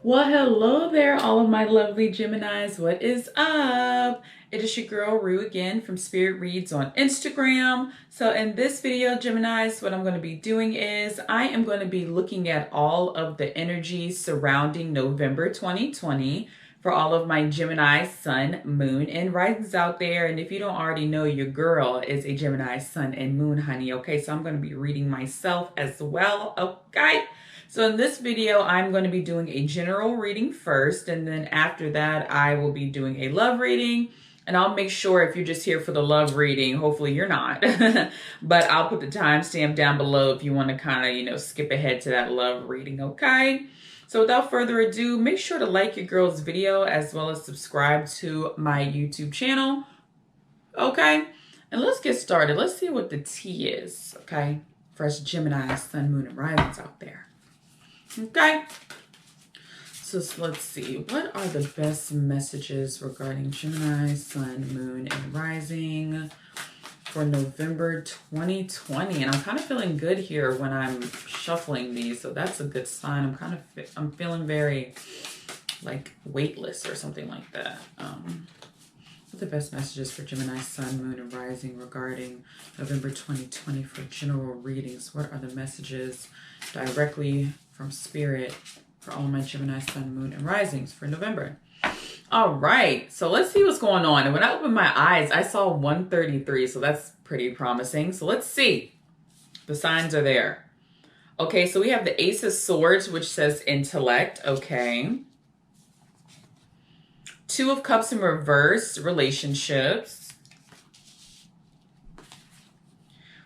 Well, hello there, all of my lovely Geminis. What is up? It is your girl Rue again from Spirit Reads on Instagram. So in this video, Geminis, what I'm going to be doing is I am going to be looking at all of the energies surrounding November 2020 for all of my Gemini sun, moon, and risings out there. And if you don't already know, your girl is a Gemini sun and moon, honey. Okay, so I'm going to be reading myself as well. Okay. So in this video, I'm going to be doing a general reading first, and then after that, I will be doing a love reading. And I'll make sure if you're just here for the love reading, hopefully you're not, but I'll put the timestamp down below if you want to kind of, skip ahead to that love reading, okay? So without further ado, make sure to like your girl's video as well as subscribe to my YouTube channel, okay? And let's get started. Let's see what the tea is, okay? For us Gemini, sun, moon, and risings out there. Okay, so let's see. What are the best messages regarding Gemini, sun, moon, and rising for November 2020? And I'm kind of feeling good here when I'm shuffling these, so that's a good sign. I'm feeling very like weightless or something like that. What are the best messages for Gemini, sun, moon, and rising regarding November 2020 for general readings? What are the messages directly from Spirit for all my Gemini, sun, moon, and risings for November? All right, so let's see what's going on. And when I opened my eyes, I saw 133, so that's pretty promising. So let's see. The signs are there. Okay, so we have the Ace of Swords, which says intellect. Okay. Two of Cups in reverse, relationships.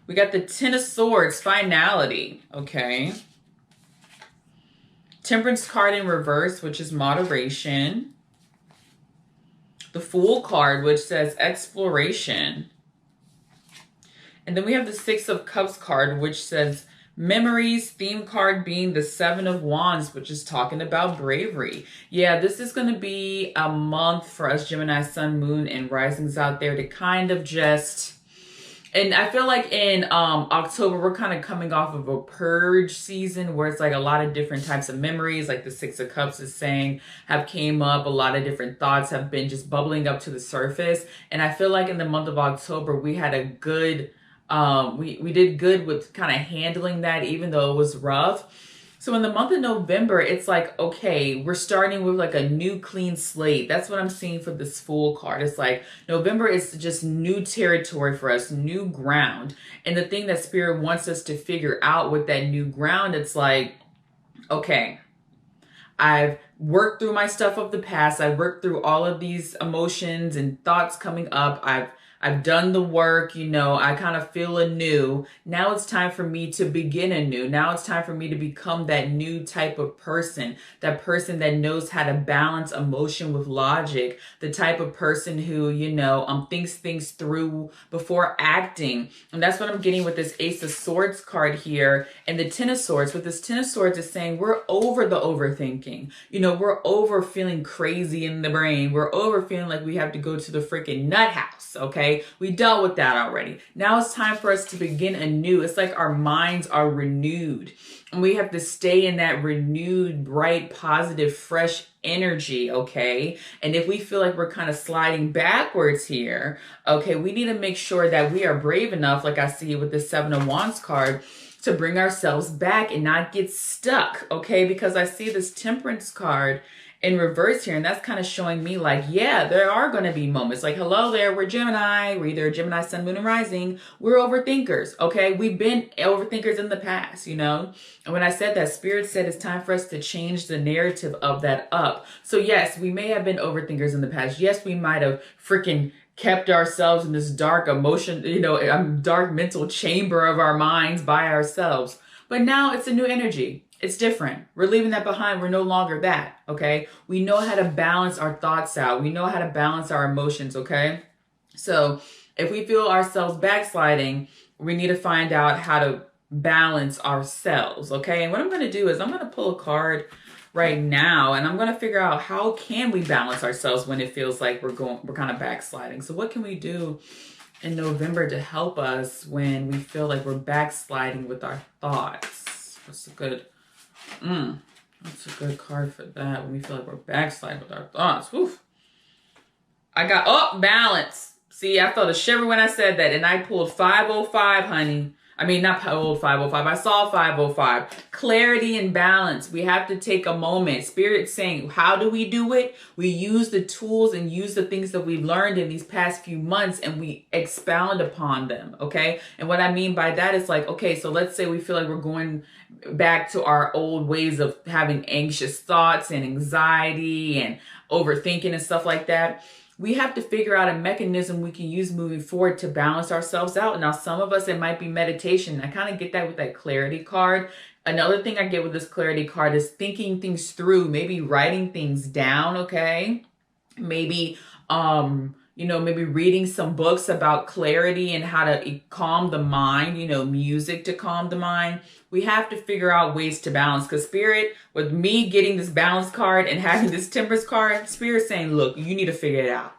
We got the Ten of Swords, finality. Okay. Temperance card in reverse, which is moderation. The Fool card, which says exploration. And then we have the Six of Cups card, which says memories, theme card being the Seven of Wands, which is talking about bravery. Yeah, this is going to be a month for us Gemini, sun, moon, and risings out there to kind of just... And I feel like in October, we're kind of coming off of a purge season where it's like a lot of different types of memories, like the Six of Cups is saying, have came up. A lot of different thoughts have been just bubbling up to the surface. And I feel like in the month of October, we had a good, we did good with kind of handling that, even though it was rough. So in the month of November, it's like, okay, we're starting with like a new clean slate. That's what I'm seeing for this Fool card. It's like November is just new territory for us, new ground. And the thing that Spirit wants us to figure out with that new ground, it's like, okay, I've worked through my stuff of the past. I've worked through all of these emotions and thoughts coming up. I've done the work, I kind of feel anew. Now it's time for me to begin anew. Now it's time for me to become that new type of person, that person that knows how to balance emotion with logic, the type of person who, thinks things through before acting. And that's what I'm getting with this Ace of Swords card here and the Ten of Swords. With this Ten of Swords is saying we're over the overthinking. We're over feeling crazy in the brain. We're over feeling like we have to go to the freaking nut house, okay? We dealt with that already. Now it's time for us to begin anew. It's like our minds are renewed. And we have to stay in that renewed, bright, positive, fresh energy, okay? And if we feel like we're kind of sliding backwards here, okay, we need to make sure that we are brave enough, like I see with the Seven of Wands card, to bring ourselves back and not get stuck, okay? Because I see this Temperance card in reverse here, and that's kind of showing me like, yeah, there are going to be moments like, hello there, we're Gemini, we're either Gemini, sun, moon, and rising. We're overthinkers, okay? We've been overthinkers in the past, And when I said that, Spirit said it's time for us to change the narrative of that up. So yes, we may have been overthinkers in the past. Yes, we might have freaking kept ourselves in this dark emotion, dark mental chamber of our minds by ourselves. But now it's a new energy. It's different. We're leaving that behind. We're no longer that, okay? We know how to balance our thoughts out. We know how to balance our emotions, okay? So if we feel ourselves backsliding, we need to find out how to balance ourselves, okay? And what I'm going to do is I'm going to pull a card right now, and I'm going to figure out how can we balance ourselves when it feels like we're kind of backsliding. So what can we do in November to help us when we feel like we're backsliding with our thoughts? What's a good That's a good card for that when we feel like we're backsliding with our thoughts. Woof. I got, oh, balance. See, I felt a shiver when I said that, and I pulled 505, honey. I mean, not pulled 505. I saw 505. Clarity and balance. We have to take a moment. Spirit's saying, how do we do it? We use the tools and use the things that we've learned in these past few months, and we expound upon them, okay? And what I mean by that is like, okay, so let's say we feel like we're going back to our old ways of having anxious thoughts and anxiety and overthinking and stuff like that. We have to figure out a mechanism we can use moving forward to balance ourselves out. Now, some of us, it might be meditation. I kind of get that with that clarity card. Another thing I get with this clarity card is thinking things through, maybe writing things down, okay? Maybe, maybe reading some books about clarity and how to calm the mind, music to calm the mind. We have to figure out ways to balance, because Spirit, with me getting this balance card and having this temperance card, Spirit's saying, look, you need to figure it out.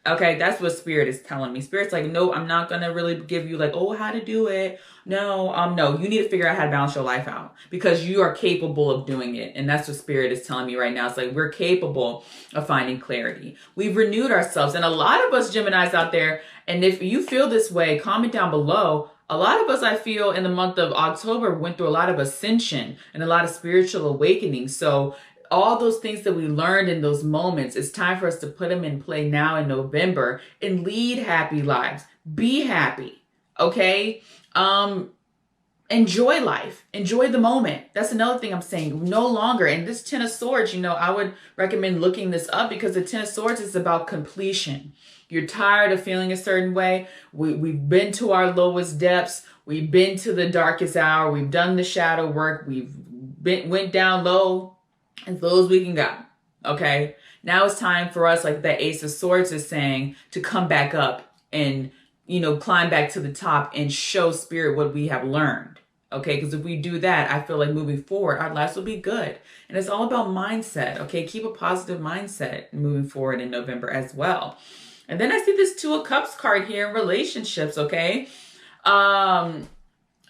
Okay, that's what Spirit is telling me. Spirit's like, no, I'm not going to really give you like, oh, how to do it. No, you need to figure out how to balance your life out, because you are capable of doing it. And that's what Spirit is telling me right now. It's like, we're capable of finding clarity. We've renewed ourselves. And a lot of us Geminis out there, and if you feel this way, comment down below. A lot of us, I feel, in the month of October went through a lot of ascension and a lot of spiritual awakening. So all those things that we learned in those moments, it's time for us to put them in play now in November and lead happy lives. Be happy, okay? Enjoy life. Enjoy the moment. That's another thing I'm saying. No longer. And this Ten of Swords, I would recommend looking this up, because the Ten of Swords is about completion. You're tired of feeling a certain way. We've been to our lowest depths. We've been to the darkest hour. We've done the shadow work. Went down low as low as we can go. Okay. Now it's time for us, like that Ace of Swords is saying, to come back up and, climb back to the top and show Spirit what we have learned. Okay. Because if we do that, I feel like moving forward, our lives will be good. And it's all about mindset. Okay. Keep a positive mindset moving forward in November as well. And then I see this Two of Cups card here in relationships, okay?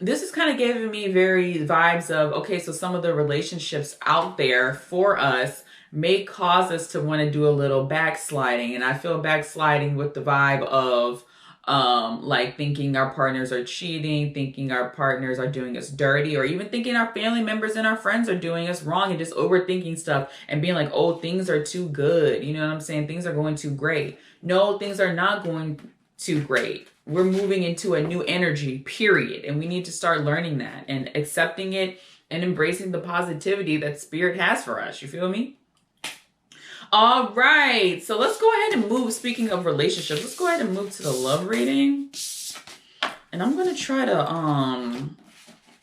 This is kind of giving me very vibes of, okay, so some of the relationships out there for us may cause us to want to do a little backsliding. And I feel backsliding with the vibe of like thinking our partners are cheating, thinking our partners are doing us dirty, or even thinking our family members and our friends are doing us wrong, and just overthinking stuff and being like, oh, things are too good. You know what I'm saying? Things are going too great. No, things are not going too great. We're moving into a new energy, period. And we need to start learning that and accepting it and embracing the positivity that Spirit has for us. You feel me? All right, so let's go ahead and move. Speaking of relationships, let's go ahead and move to the love reading. And I'm going to try to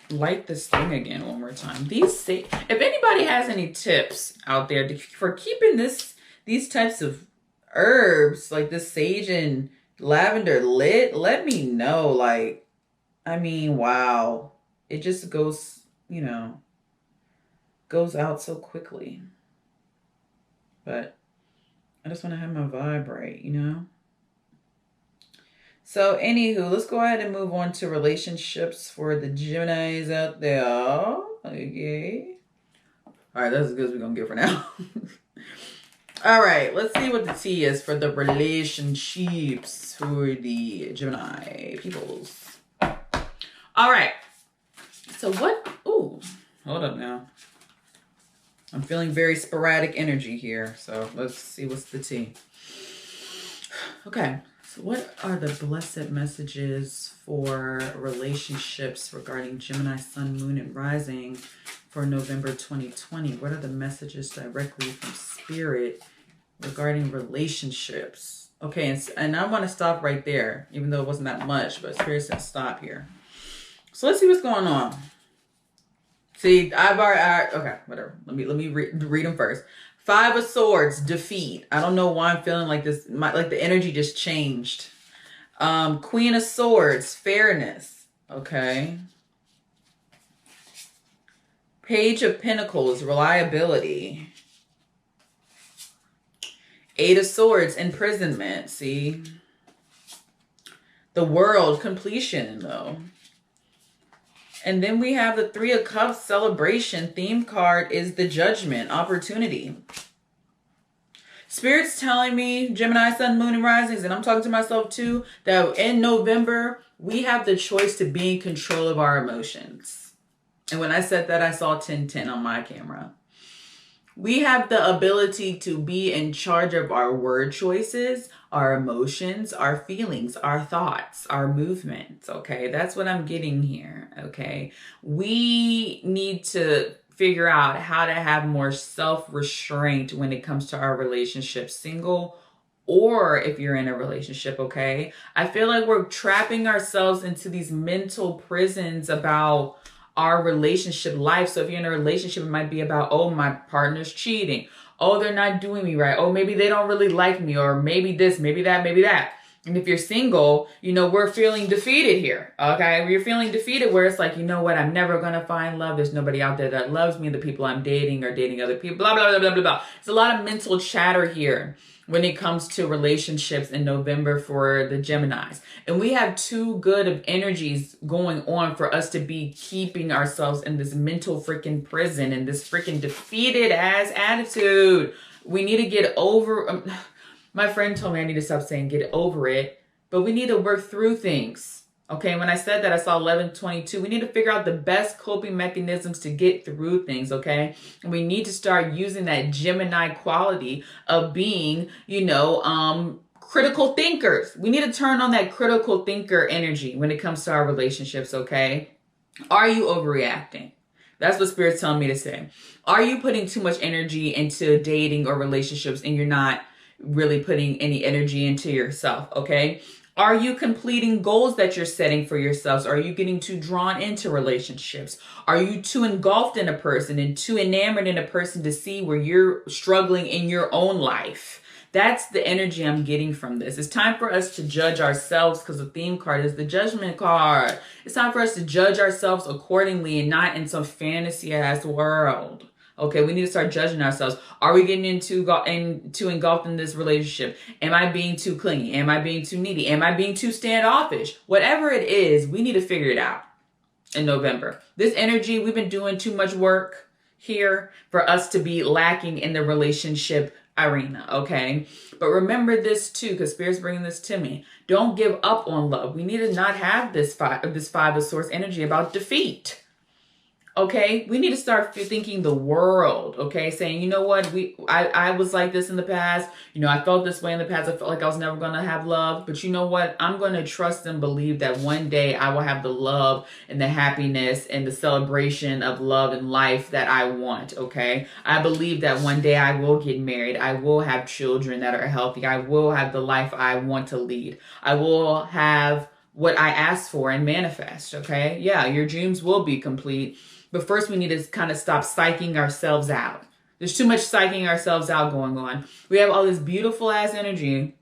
light this thing again one more time. If anybody has any tips out there for keeping these types of herbs, like this sage and lavender lit, let me know. Like, I mean, wow. It just goes out so quickly. But I just want to have my vibe right, So anywho, let's go ahead and move on to relationships for the Geminis out there. Okay. All right, that's as good as we're going to get for now. All right, let's see what the T is for the relationships for the Gemini peoples. All right. So what? Ooh, hold up now. I'm feeling very sporadic energy here. So let's see what's the T. Okay. So what are the blessed messages for relationships regarding Gemini, Sun, Moon, and Rising for November 2020? What are the messages directly from Spirit regarding relationships? Okay, and I want to stop right there, even though it wasn't that much, but Spirit said stop here. So let's see what's going on. See, okay, whatever. Let me read them first. 5 of Swords, defeat. I don't know why I'm feeling like this. Like the energy just changed. Queen of Swords, fairness. Okay. Page of Pentacles, reliability. 8 of Swords, imprisonment. See? The World, completion, though. And then we have the Three of Cups celebration. Theme card is the Judgment, opportunity. Spirit's telling me, Gemini, Sun, Moon, and Risings, and I'm talking to myself too, that in November, we have the choice to be in control of our emotions. And when I said that, I saw 1010 on my camera. We have the ability to be in charge of our word choices, our emotions, our feelings, our thoughts, our movements, okay? That's what I'm getting here, okay? We need to figure out how to have more self-restraint when it comes to our relationship, single or if you're in a relationship, okay? I feel like we're trapping ourselves into these mental prisons about our relationship life. So if you're in a relationship, it might be about, oh, my partner's cheating. Oh, they're not doing me right. Oh, maybe they don't really like me, or maybe this, maybe that, maybe that. And if you're single, you know, we're feeling defeated here, okay? We're feeling defeated where it's like, you know what? I'm never going to find love. There's nobody out there that loves me. The people I'm dating are dating other people, blah, blah, blah, blah, blah, blah. There's a lot of mental chatter here when it comes to relationships in November for the Geminis. And we have too good of energies going on for us to be keeping ourselves in this mental freaking prison and this freaking defeated ass attitude. We need to get over... My friend told me I need to stop saying get over it, but we need to work through things. Okay, when I said that, I saw 1122. We need to figure out the best coping mechanisms to get through things, okay? And we need to start using that Gemini quality of being, you know, critical thinkers. We need to turn on that critical thinker energy when it comes to our relationships, okay? Are you overreacting? That's what Spirit's telling me to say. Are you putting too much energy into dating or relationships and you're not really putting any energy into yourself, okay? Are you completing goals that you're setting for yourselves? Are you getting too drawn into relationships? Are you too engulfed in a person and too enamored in a person to see where you're struggling in your own life? That's the energy I'm getting from this. It's time for us to judge ourselves because the theme card is the Judgment card. It's time for us to judge ourselves accordingly and not in some fantasy-ass world. Okay, we need to start judging ourselves. Are we getting too engulfed in this relationship? Am I being too clingy? Am I being too needy? Am I being too standoffish? Whatever it is, we need to figure it out in November. This energy, we've been doing too much work here for us to be lacking in the relationship arena, okay? But remember this too, because Spirit's bringing this to me. Don't give up on love. We need to not have this five of Swords energy about defeat. Okay, we need to start thinking the world, okay? Saying, you know what, I was like this in the past. You know, I felt this way in the past. I felt like I was never going to have love. But you know what? I'm going to trust and believe that one day I will have the love and the happiness and the celebration of love and life that I want, okay? I believe that one day I will get married. I will have children that are healthy. I will have the life I want to lead. I will have what I asked for and manifest, okay? Yeah, your dreams will be complete. But first, we need to kind of stop psyching ourselves out. There's too much psyching ourselves out going on. We have all this beautiful ass energy,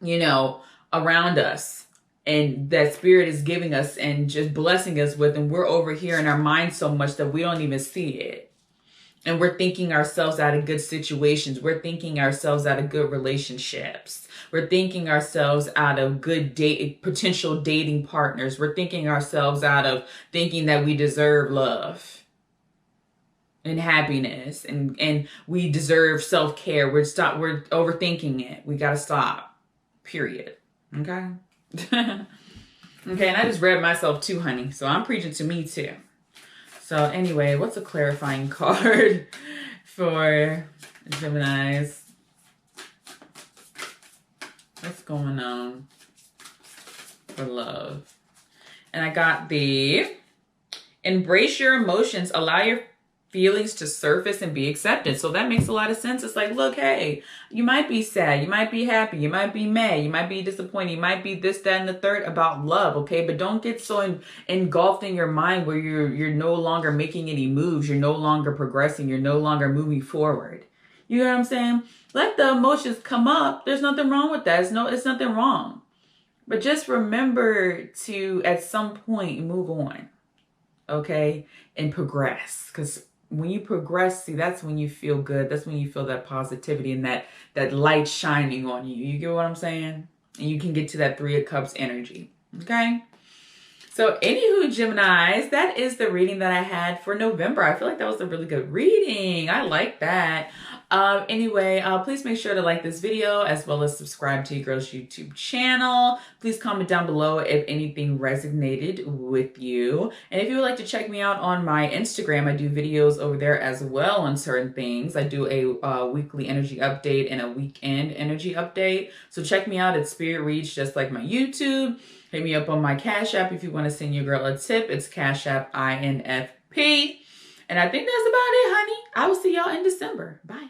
you know, around us. And that Spirit is giving us and just blessing us with. And we're over here in our mind so much that we don't even see it. And we're thinking ourselves out of good situations. We're thinking ourselves out of good relationships. We're thinking ourselves out of good potential dating partners. We're thinking ourselves out of thinking that we deserve love and happiness and we deserve self-care. We're overthinking it. We got to stop. Period. Okay? Okay, and I just read myself too, honey. So I'm preaching to me too. So anyway, what's a clarifying card for Geminis? What's going on for love? And I got the embrace your emotions, allow your feelings to surface and be accepted. So that makes a lot of sense. It's like, look, hey, you might be sad, you might be happy, you might be mad, you might be disappointed, you might be this, that, and the third about love, okay? But don't get so engulfed in your mind where you're no longer making any moves, you're no longer progressing, you're no longer moving forward. You know what I'm saying? Let the emotions come up. There's nothing wrong with that. It's nothing wrong. But just remember to, at some point, move on, okay? And progress. Because when you progress, see, that's when you feel good. That's when you feel that positivity and that light shining on you. You get what I'm saying? And you can get to that Three of Cups energy, okay? So anywho, Geminis, that is the reading that I had for November. I feel like that was a really good reading. I like that. Anyway, please make sure to like this video as well as subscribe to your girl's YouTube channel. Please comment down below if anything resonated with you. And if you would like to check me out on my Instagram, I do videos over there as well on certain things. I do a weekly energy update and a weekend energy update. So check me out at Spirit Reach, just like my YouTube. Hit me up on my Cash App if you want to send your girl a tip. It's Cash App INFP. And I think that's about it, honey. I will see y'all in December. Bye.